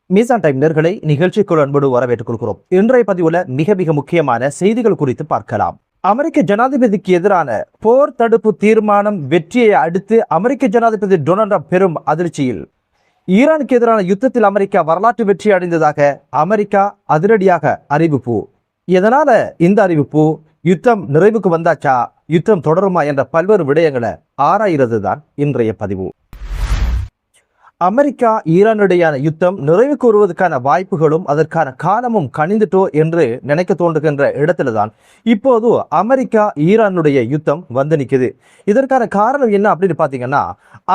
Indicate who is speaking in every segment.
Speaker 1: மீசான் டைம் நேயர்களை நிகழ்ச்சிக்குள் அன்போடு வரவேற்றுக் கொள்கிறோம். இன்றைய பதிவுல மிக முக்கியமான செய்திகள் குறித்து பார்க்கலாம். அமெரிக்க ஜனாதிபதிக்கு எதிரான போர் தடுப்பு தீர்மானம் வெற்றியை அடுத்து அமெரிக்க ஜனாதிபதி டொனால்ட் ட்ரம்ப் பெரும் அதிர்ச்சியில். ஈரானுக்கு எதிரான யுத்தத்தில் அமெரிக்கா வரலாற்று வெற்றி அடைந்ததாக அமெரிக்கா அதிரடியாக அறிவிப்பு. எதனால இந்த அறிவிப்பு? யுத்தம் நிறைவுக்கு வந்தாச்சா, யுத்தம் தொடருமா என்ற பல்வேறு விடயங்களை ஆராய்கிறது தான் இன்றைய பதிவு. அமெரிக்கா ஈரானுடையான யுத்தம் நிறைவுக்கு வருவதற்கான வாய்ப்புகளும் அதற்கான காலமும் கணிந்துட்டோ என்று நினைக்க தோன்றுகின்ற இடத்துல தான் இப்போது அமெரிக்கா ஈரானுடைய யுத்தம் வந்து நிற்குது. இதற்கான காரணம் என்ன அப்படின்னு பாத்தீங்கன்னா,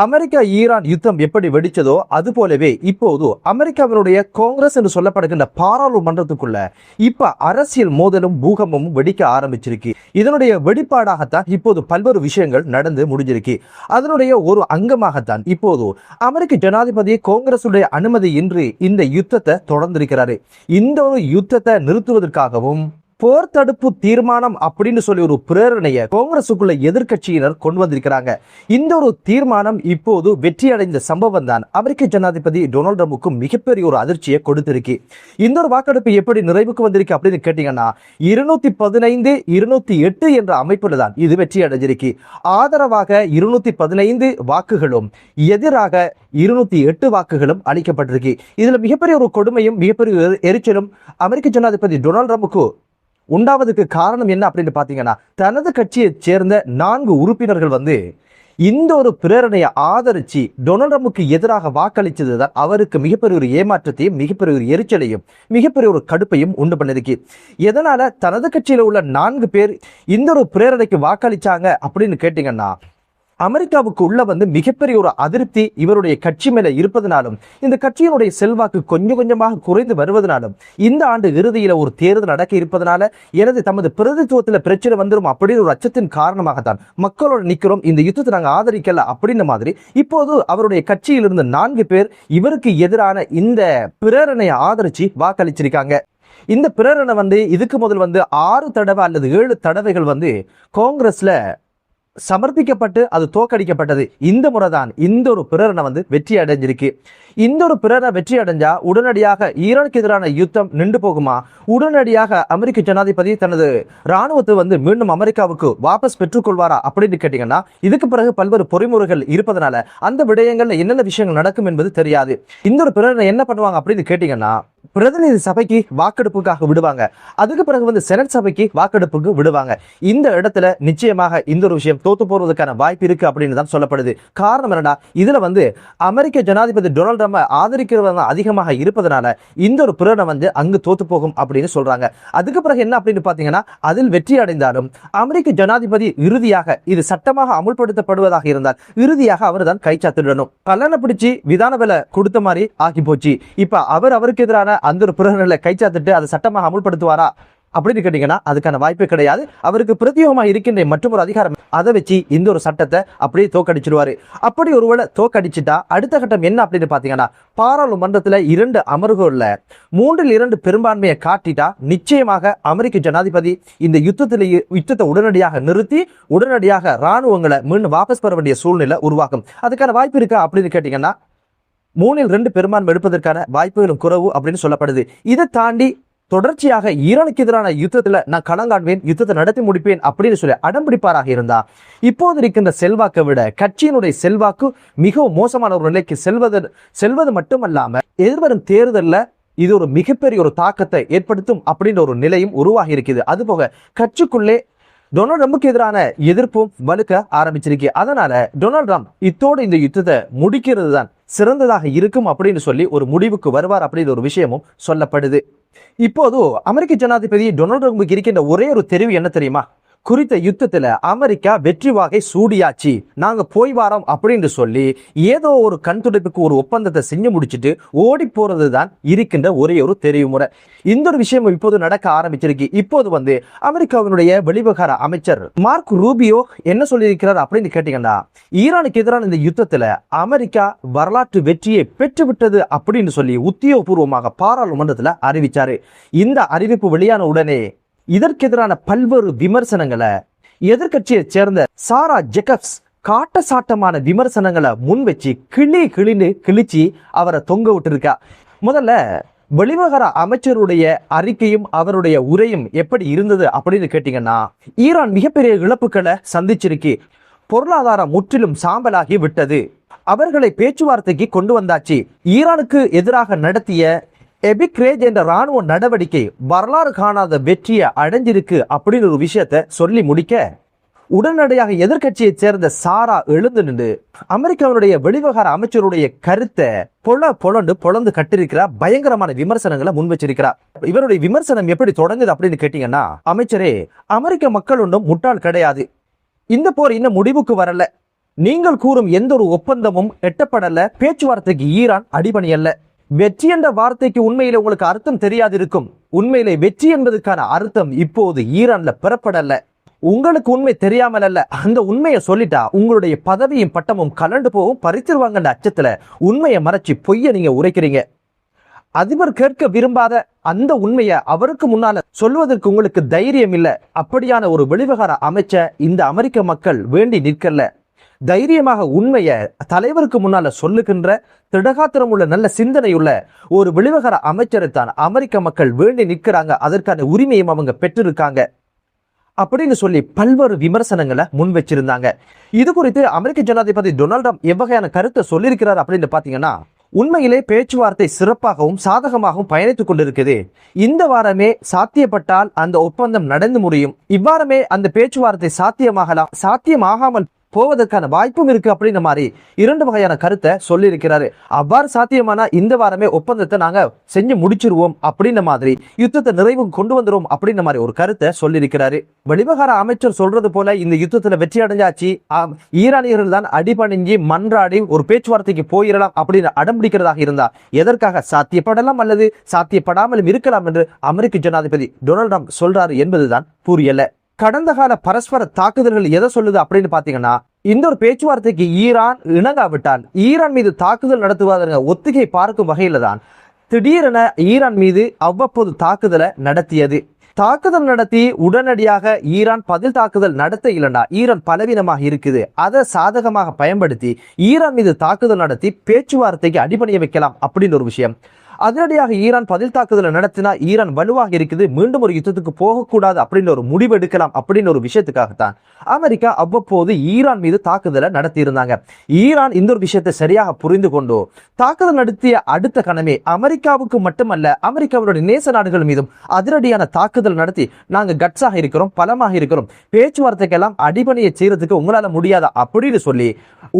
Speaker 1: அமெரிக்கா ஈரான் யுத்தம் எப்படி வெடிச்சதோ அது போலவே இப்போது அமெரிக்காவினுடைய காங்கிரஸ் என்று சொல்லப்படுகின்ற பாராளுமன்றத்துக்குள்ள இப்ப அரசியல் மோதலும் பூகமும் வெடிக்க ஆரம்பிச்சிருக்கு. இதனுடைய வெடிப்பாடாகத்தான் இப்போது பல்வேறு விஷயங்கள் நடந்து முடிஞ்சிருக்கு. அதனுடைய ஒரு அங்கமாகத்தான் இப்போது அமெரிக்க ஜனாதிபதி காங்கிரசுடைய அனுமதியின்றி இந்த யுத்தத்தை தொடர்ந்திருக்கிறாரு. இந்த ஒரு யுத்தத்தை நிறுத்துவதற்காகவும் போர் தடுப்பு தீர்மானம் அப்படின்னு சொல்லி ஒரு பிரேரணையை காங்கிரசுக்குள்ள எதிர்கட்சியினர் கொண்டு வந்திருக்கிறாங்க. இந்த ஒரு தீர்மானம் இப்போது வெற்றி அடைந்த சம்பவம் தான் அமெரிக்க ஜனாதிபதி டொனால்ட் ட்ரம்புக்கு மிகப்பெரிய ஒரு அதிர்ச்சியை கொடுத்திருக்கு. இந்த ஒரு வாக்கெடுப்பு எப்படி நிறைவுக்கு வந்திருக்கு அப்படின்னு கேட்டீங்கன்னா, 215 208 என்ற அமைப்புல தான் இது வெற்றி அடைஞ்சிருக்கு. ஆதரவாக 215 வாக்குகளும் எதிராக 208 வாக்குகளும் அளிக்கப்பட்டிருக்கு. இதுல மிகப்பெரிய ஒரு கொடுமையும் மிகப்பெரிய எரிச்சலும் அமெரிக்க ஜனாதிபதி டொனால்ட் ட்ரம்புக்கு உண்டாவதுக்கு காரணம் என்ன அப்படின்னு பாத்தீங்கன்னா, தனது கட்சியை சேர்ந்த 4 உறுப்பினர்கள் இந்த ஒரு பிரேரணையை ஆதரிச்சு டொனால்ட் ட்ரம்புக்கு எதிராக வாக்களிச்சதுதான் அவருக்கு மிகப்பெரிய ஒரு ஏமாற்றத்தையும் மிகப்பெரிய ஒரு எரிச்சலையும் மிகப்பெரிய ஒரு கடுப்பையும் உண்டு பண்ணிருக்கு. எதனால தனது கட்சியில உள்ள 4 பேர் இந்த ஒரு பிரேரணைக்கு வாக்களிச்சாங்க அப்படின்னு கேட்டீங்கன்னா, அமெரிக்காவுக்கு உள்ள மிகப்பெரிய ஒரு அதிருப்தி இவருடைய கட்சி மேல இருப்பதனாலும் இந்த கட்சியினுடைய செல்வாக்கு கொஞ்சமாக குறைந்து வருவதனாலும் இந்த ஆண்டு இறுதியில ஒரு தேர்தல் நடக்க இருப்பதனால எனது தமது பிரதித்துவத்தில் பிரச்சனை வந்துடும் அப்படின்னு ஒரு அச்சத்தின் காரணமாகத்தான் மக்களோட நிக்கிறோம், இந்த யுத்தத்தை நாங்கள் ஆதரிக்கல அப்படின்ற மாதிரி இப்போது அவருடைய கட்சியில் இருந்த 4 பேர் இவருக்கு எதிரான இந்த பிரேரணையை ஆதரிச்சு வாக்களிச்சிருக்காங்க. இந்த பிரேரணை இதுக்கு முதல் 6 தடவை அல்லது 7 தடவைகள் காங்கிரஸ்ல சமர்ப்பிக்கப்பட்டு அது தோற்கடிக்கப்பட்டது. இந்த முறைதான் இந்த ஒரு பிரேரணை வெற்றி அடைஞ்சிருக்கு. இந்த ஒரு பிரேரணை வெற்றி அடைஞ்சா உடனடியாக ஈரானுக்கு எதிரான யுத்தம் நின்று போகுமா? உடனடியாக அமெரிக்க ஜனாதிபதி தனது ராணுவத்தை மீண்டும் அமெரிக்காவுக்கு வாபஸ் பெற்றுக்கொள்வாரா அப்படின்னு கேட்டீங்கன்னா, இதுக்கு பிறகு பல்வேறு பொறிமுறைகள் இருப்பதனால அந்த விடயங்கள்ல என்னென்ன விஷயங்கள் நடக்கும் என்பது தெரியாது. இந்த ஒரு பிரேரணை என்ன பண்ணுவாங்க அப்படின்னு கேட்டீங்கன்னா, பிரதிநிதி சபைக்கு வாக்கெடுப்புக்காக விடுவாங்க. அதுக்கு பிறகு செனட் சபைக்கு வாக்கெடுப்புக்கு விடுவாங்க. இந்த இடத்துல நிச்சயமாக இந்த ஒரு விஷயம் தோத்து போறதுக்கான வாய்ப்பு இருக்கு அப்படின்னு தான் சொல்லப்படுது. காரணம் என்னடா, இதுல அமெரிக்க ஜனாதிபதி டொனால்ட் ட்ரம்ப் ஆதரிக்கிறவங்க அதிகமாக இருப்பதனால இந்த ஒரு பிரேரணை அங்கு தோத்து போகும் அப்படின்னு சொல்றாங்க. அதுக்கு பிறகு என்ன அப்படின்னு பாத்தீங்கன்னா, அதில் வெற்றி அடைந்தாலும் அமெரிக்க ஜனாதிபதி இறுதியாக இது சட்டமாக அமுல்படுத்தப்படுவதாக இருந்தால் இறுதியாக அவர் தான் கைச்சாத்திடணும். கல்லணை பிடிச்சி விதான விலை கொடுத்த மாதிரி ஆகி போச்சு. இப்ப அவருக்கு எதிரான அந்த ஒரு பிரகடனங்களை கைச்சாத்திட்டு அதை சட்டமாக அமுல்படுத்துவாரா அப்படின்னு கேட்டீங்கன்னா, அதுக்கான வாய்ப்பே கிடையாது. அவருக்கு பிரத்யேகமா இருக்கின்ற மற்றொரு அதிகாரம் அதை வச்சு இந்த ஒரு சட்டத்தை அப்படியே தோக்கடிச்சிடுவாரு. அப்படி ஒருவேளை தோக்கடிச்சுட்டா அடுத்த கட்டம் என்ன அப்படின்னு பாத்தீங்கன்னா, பாராளுமன்றத்துல 2 அமர்வுகள்ல 3/2 பெரும்பான்மையை காட்டிட்டா நிச்சயமாக அமெரிக்க ஜனாதிபதி இந்த யுத்தத்தை உடனடியாக நிறுத்தி உடனடியாக ராணுவங்களை மீண்டும் வாபஸ் பெற வேண்டிய சூழ்நிலை உருவாகும். அதுக்கான வாய்ப்பு இருக்கா அப்படின்னு கேட்டீங்கன்னா, 3/2 பெரும்பான்மை எடுப்பதற்கான வாய்ப்புகளும் குறைவு அப்படின்னு சொல்லப்படுது. இதை தாண்டி தொடர்ச்சியாக ஈரானுக்கு எதிரான யுத்தத்துல நான் களங்காண்பேன், யுத்தத்தை நடத்தி முடிப்பேன் அப்படின்னு சொல்லி அடம்பிடிப்பாராக இருந்தா இப்போது இருக்கின்ற செல்வாக்கை விட கட்சியினுடைய செல்வாக்கு மிகவும் மோசமான ஒரு நிலைக்கு செல்வது மட்டுமல்லாம எதிர்வரும் தேர்தலில் இது ஒரு மிகப்பெரிய ஒரு தாக்கத்தை ஏற்படுத்தும் அப்படின்ற ஒரு நிலையும் உருவாகி இருக்குது. அதுபோக கட்சிக்குள்ளே டொனால்ட் ட்ரம்புக்கு எதிரான எதிர்ப்பும் வலுக்க ஆரம்பிச்சிருக்கு. அதனால டொனால்ட் ட்ரம்ப் இத்தோடு இந்த யுத்தத்தை முடிக்கிறது தான் சிறந்ததாக இருக்கும் அப்படின்னு சொல்லி ஒரு முடிவுக்கு வருவார் அப்படின்ற ஒரு விஷயமும் சொல்லப்படுது. இப்போது அமெரிக்க ஜனாதிபதி டொனால்ட் ட்ரம்புக்கு இருக்கின்ற ஒரே ஒரு தெரிவு என்ன தெரியுமா? குறித்த யுத்தத்துல அமெரிக்கா வெற்றி வாகை சூடியாச்சு, நாங்க போய் வாரோம் அப்படின்னு சொல்லி ஏதோ ஒரு கண் துடைப்புக்கு ஒரு ஒப்பந்தத்தை செஞ்சு முடிச்சுட்டு ஓடி போறதுதான் இருக்கின்ற ஒரே ஒரு தெரிவு முறை. இந்த ஒரு விஷயம் இப்போது நடக்க ஆரம்பிச்சிருக்கு. இப்போது அமெரிக்காவினுடைய வெளிவிவகார அமைச்சர் மார்க் ரூபியோ என்ன சொல்லியிருக்கிறார் அப்படின்னு கேட்டீங்கன்னா, ஈரானுக்கு எதிரான இந்த யுத்தத்துல அமெரிக்கா வரலாற்று வெற்றியை பெற்றுவிட்டது அப்படின்னு சொல்லி உத்தியோகபூர்வமாக பாராளுமன்றத்துல அறிவிச்சாரு. இந்த அறிவிப்பு வெளியான உடனே இதற்கு எதிரான பல்வேறு விமர்சனங்களை எதிர்கட்சியை சேர்ந்த சாரா ஜேக்கப்ஸ் காட்டசாட்டமான விமர்சனங்களை முன் வச்சு கிழிச்சு அவரை தொங்க விட்டு இருக்கா. முதல்ல வெளிவகார அமைச்சருடைய அறிக்கையும் அவருடைய உரையும் எப்படி இருந்தது அப்படின்னு கேட்டீங்கன்னா, ஈரான் மிகப்பெரிய இழப்புகளை சந்திச்சிருக்கு, பொருளாதாரம் முற்றிலும் சாம்பலாகி விட்டது, அவர்களை பேச்சுவார்த்தைக்கு கொண்டு வந்தாச்சு, ஈரானுக்கு எதிராக நடத்திய எபிக்ரேஜ் என்ற ராணுவ நடவடிக்கை வரலாறு காணாத வெற்றியை அடைஞ்சிருக்கு அப்படின்னு ஒரு விஷயத்த சொல்லி முடிக்க, உடனடியாக எதிர்கட்சியைச் சேர்ந்த சாரா எழுந்து நின்று அமெரிக்காவுடைய வெளிவகார அமைச்சருடைய கருத்தை பொழந்து கட்டிருக்கிறார். பயங்கரமான விமர்சனங்களை முன் வச்சிருக்கிறார். இவருடைய விமர்சனம் எப்படி தொடங்குது அப்படின்னு கேட்டீங்கன்னா, அமைச்சரே, அமெரிக்க மக்கள் ஒன்றும் முட்டாள் கிடையாது, இந்த போர் இன்னும் முடிவுக்கு வரல, நீங்கள் கூறும் எந்த ஒரு ஒப்பந்தமும் எட்டப்படல, பேச்சுவார்த்தைக்கு ஈரான் அடிபணியல்ல, வெற்றி என்ற வார்த்தைக்கு உண்மையிலே உங்களுக்கு அர்த்தம் தெரியாது இருக்கும், உண்மையிலே வெற்றி என்பதற்கான அர்த்தம் இப்போது ஈரான்ல பெறப்படல, உங்களுக்கு உண்மை தெரியாமல் அல்ல, அந்த உண்மையை சொல்லிட்டா உங்களுடைய பதவியும் பட்டமும் கலண்டு போகும், பறித்திருவாங்கன்ற அச்சத்துல உண்மையை மறைச்சு பொய்ய நீங்க உரைக்கிறீங்க, அதிபர் கேட்க விரும்பாத அந்த உண்மையை அவருக்கு முன்னால சொல்வதற்கு உங்களுக்கு தைரியம் இல்லை, அப்படியான ஒரு வெளிவகார அமைச்ச இந்த அமெரிக்க மக்கள் வேண்டி நிற்கல, தைரியமாக உண்மையை தலைவருக்கு முன்னால சொல்லுகின்ற திடகாத்திரம் உள்ள நல்ல சிந்தனையுள்ள ஒரு வெளிவகார அமைச்சரை தான் அமெரிக்க மக்கள் வேண்டி நிற்கிறாங்க, அதற்கான உரிமையும் அவங்க பெற்றிருக்காங்க அப்படின்னு சொல்லி பல்வேறு விமர்சனங்களை முன் வச்சிருந்தாங்க. இது குறித்து அமெரிக்க ஜனாதிபதி டொனால்ட் ட்ரம்ப் எவ்வகையான கருத்தை சொல்லியிருக்கிறார் அப்படின்னு பாத்தீங்கன்னா, உண்மையிலே பேச்சுவார்த்தை சிறப்பாகவும் சாதகமாகவும் பயணித்துக் கொண்டிருக்குது, இந்த வாரமே சாத்தியப்பட்டால் அந்த ஒப்பந்தம் நடந்து முடியும், இவ்வாரமே அந்த பேச்சுவார்த்தை சாத்தியமாகலாம், சாத்தியமாகாமல் போவதற்கான வாய்ப்பும் இருக்கு அப்படின்ற மாதிரி இரண்டு வகையான கருத்தை சொல்லி இருக்கிறாரு. அவ்வாறு சாத்தியமானா இந்த வாரமே ஒப்பந்தத்தை நாங்க செஞ்சு முடிச்சிருவோம் அப்படின்ற மாதிரி, யுத்தத்தை நிறைவுக்கு கொண்டு வந்துரும் அப்படின்ற மாதிரி ஒரு கருத்தை சொல்லி இருக்கிறாரு. வெளிவகார அமைச்சர் சொல்றது போல இந்த யுத்தத்துல வெற்றி அடைஞ்சாச்சு, ஈரானியர்கள் தான் அடிபணிஞ்சு மன்றாடி ஒரு பேச்சுவார்த்தைக்கு போயிடலாம் அப்படின்னு அடம்பிடிக்கிறதாக இருந்தா எதற்காக சாத்தியப்படலாம் அல்லது சாத்தியப்படாமலும் இருக்கலாம் என்று அமெரிக்க ஜனாதிபதி டொனால்ட் ட்ரம்ப் சொல்றாரு என்பதுதான் புரியல. கடந்த கால பரஸ்பர தாக்குதல்கள் எதை சொல்லுது அப்படின்னு பாத்தீங்கன்னா, இந்த ஒரு பேச்சுவார்த்தைக்கு ஈரான் இணங்காவிட்டால் ஈரான் மீது தாக்குதல் நடத்துவதற்கு ஒத்திகை பார்க்கும் வகையில தான் திடீரென ஈரான் மீது அவ்வப்போது தாக்குதலை நடத்தியது. தாக்குதல் நடத்தி உடனடியாக ஈரான் பதில் தாக்குதல் நடத்த இல்லைன்னா ஈரான் பலவீனமாக இருக்குது, அதை சாதகமாக பயன்படுத்தி ஈரான் மீது தாக்குதல் நடத்தி பேச்சுவார்த்தைக்கு அடிபணிய வைக்கலாம் அப்படின்னு ஒரு விஷயம். அதிரடியாக ஈரான் பதில் தாக்குதலை நடத்தினா ஈரான் வலுவாக இருக்குது, மீண்டும் ஒரு யுத்தத்துக்கு போகக்கூடாது அப்படின்னு ஒரு முடிவு எடுக்கலாம் அப்படின்னு ஒரு விஷயத்துக்காகத்தான் அமெரிக்கா அவ்வப்போது ஈரான் மீது தாக்குதலை நடத்தி இருந்தாங்க. ஈரான் இந்த ஒரு விஷயத்தை சரியாக புரிந்து கொண்டு தாக்குதல் நடத்திய அடுத்த கணமே அமெரிக்காவுக்கு மட்டுமல்ல அமெரிக்காவுடைய நேச நாடுகள் மீதும் அதிரடியான தாக்குதல் நடத்தி, நாங்க கட்ஸாக இருக்கிறோம், பலமாக இருக்கிறோம், பேச்சுவார்த்தைக்கெல்லாம் அடிபணியை செய்யறதுக்கு உங்களால முடியாதா அப்படின்னு சொல்லி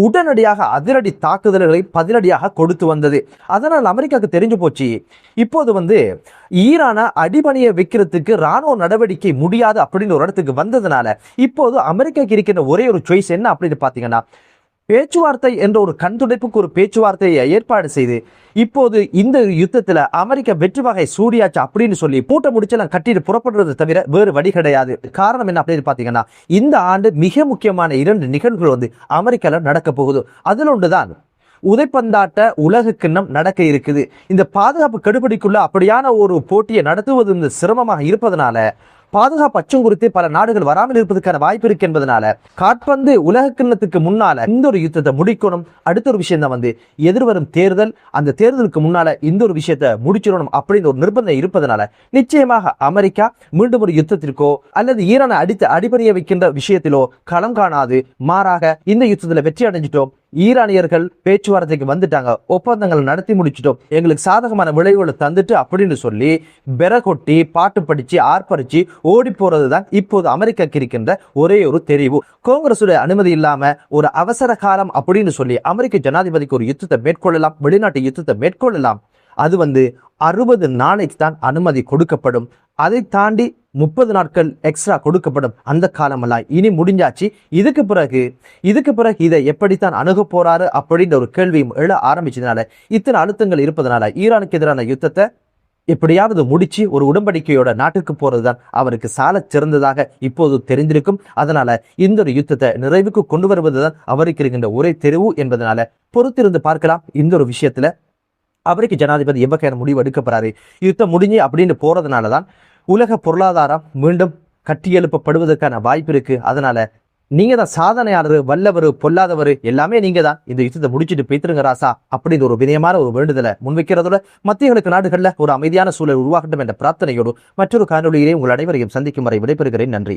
Speaker 1: உடனடியாக அதிரடி தாக்குதல்களை பதிலடியாக கொடுத்து வந்தது. அதனால் அமெரிக்காவுக்கு தெரிஞ்சு போச்சு, இப்போது ஈரானை அடிபணிய வைக்கிறதுக்கு ராணுவ நடவடிக்கை முடியாது அப்படின்னு ஒரு இடத்துக்கு வந்ததுனால இப்போது அமெரிக்காவுக்கு இருக்கிற ஒரே ஒரு சாய்ஸ் என்ன அப்படின்னு பாத்தீங்கன்னா, பேச்சுவார்த்தை என்ற ஒரு கண்துடைப்புக்கு ஒரு பேச்சுவார்த்தையை ஏற்பாடு செய்து இப்போது இந்த யுத்தத்துல அமெரிக்கா வெற்றி வகை சூடியாச்சு அப்படின்னு சொல்லி பூட்ட முடிச்செல்லாம் கட்டிட்டு புறப்படுறது தவிர வேறு வழி கிடையாது. காரணம் என்ன அப்படின்னு பாத்தீங்கன்னா, இந்த ஆண்டு மிக முக்கியமான 2 நிகழ்வுகள் அமெரிக்கால நடக்க போகுது. அதில் ஒன்றுதான் உதைப்பந்தாட்ட உலக கிண்ணம் நடக்க இருக்குது. இந்த பாதுகாப்பு கெடுபிடிக்குள்ள அப்படியான ஒரு போட்டியை நடத்துவது சிரமமாக இருப்பதனால பாதுகாப்பு அச்சம் குறித்து பல நாடுகள் வராமல் இருப்பதற்கான வாய்ப்பு இருக்கு என்பதனால காட்பந்து உலக கிண்ணத்துக்கு முன்னால இந்த ஒரு யுத்தத்தை முடிக்கணும். அடுத்த ஒரு விஷயம் தான் எதிர்வரும் தேர்தல், அந்த தேர்தலுக்கு முன்னால இந்த ஒரு விஷயத்தை முடிச்சிடணும் அப்படின்னு ஒரு நிர்பந்தம் இருப்பதனால நிச்சயமாக அமெரிக்கா மீண்டும் ஒரு யுத்தத்திற்கோ அல்லது ஈரானை அடித்து அடிபணிய வைக்கின்ற விஷயத்திலோ களம் காணாது, மாறாக இந்த யுத்தத்துல வெற்றி அடைஞ்சிட்டோம், ஈரானியர்கள் பேச்சுவார்த்தைக்கு வந்துட்டாங்க, ஒப்பந்தங்கள் நடத்தி முடிச்சிட்டோம், எங்களுக்கு சாதகமான விளைவுகளை தந்துட்டு அப்படின்னு சொல்லி பெறகொட்டி பாட்டு படிச்சு ஆர்ப்பரிச்சு ஓடி போறதுதான் இப்போது அமெரிக்காக்கு இருக்கின்ற ஒரே ஒரு தெரிவு. காங்கிரசுடைய அனுமதி இல்லாம ஒரு அவசர காலம் அப்படின்னு சொல்லி அமெரிக்க ஜனாதிபதிக்கு ஒரு யுத்தத்தை மேற்கொள்ளலாம், வெளிநாட்டு யுத்தத்தை மேற்கொள்ளலாம். அது 60 நாளைக்கு தான் அனுமதி கொடுக்கப்படும். அதை தாண்டி 30 நாட்கள் எக்ஸ்ட்ரா கொடுக்கப்படும். அந்த காலமெல்லாம் இனி முடிஞ்சாச்சு. இதுக்கு பிறகு இதை எப்படித்தான் அணுக போறாரு அப்படின்ற ஒரு கேள்வியும் எழ ஆரம்பிச்சதுனால, இத்தனை அழுத்தங்கள் இருப்பதனால ஈரானுக்கு எதிரான யுத்தத்தை எப்படியாவது முடிச்சு ஒரு உடன்படிக்கையோட நாட்டுக்கு போறதுதான் அவருக்கு சால சிறந்ததாக இப்போது தெரிந்திருக்கும். அதனால இந்த ஒரு யுத்தத்தை நிறைவுக்கு கொண்டு வருவதுதான் அவருக்கு இருக்கின்ற ஒரே தெரிவு என்பதனால பொறுத்திருந்து பார்க்கலாம். இந்த ஒரு விஷயத்துல அமெரிக்க ஜனாதிபதி எவ்வகையான முடிவு எடுக்கப்படுறாரு, யுத்தம் முடிஞ்சு அப்படின்னு போறதுனாலதான் உலக பொருளாதாரம் மீண்டும் கட்டியெழுப்பப்படுவதற்கான வாய்ப்பு இருக்கு. அதனால நீங்க தான் சாதனையாளர், வல்லவர், பொல்லாதவர் எல்லாமே நீங்க தான். இந்த யுத்தத்தை முடிச்சுட்டு போய்த்திருங்க ராசா அப்படின்னு ஒரு வினயமான ஒரு வேண்டுதலை முன்வைக்கிறதோட மத்திய கிழக்கு நாடுகள்ல ஒரு அமைதியான சூழல் உருவாகட்டும் என்ற பிரார்த்தனையோடு மற்றொரு காணொலியிலே உங்கள் அனைவரையும் சந்திக்கும் வரை விடைபெறுகிறேன். நன்றி.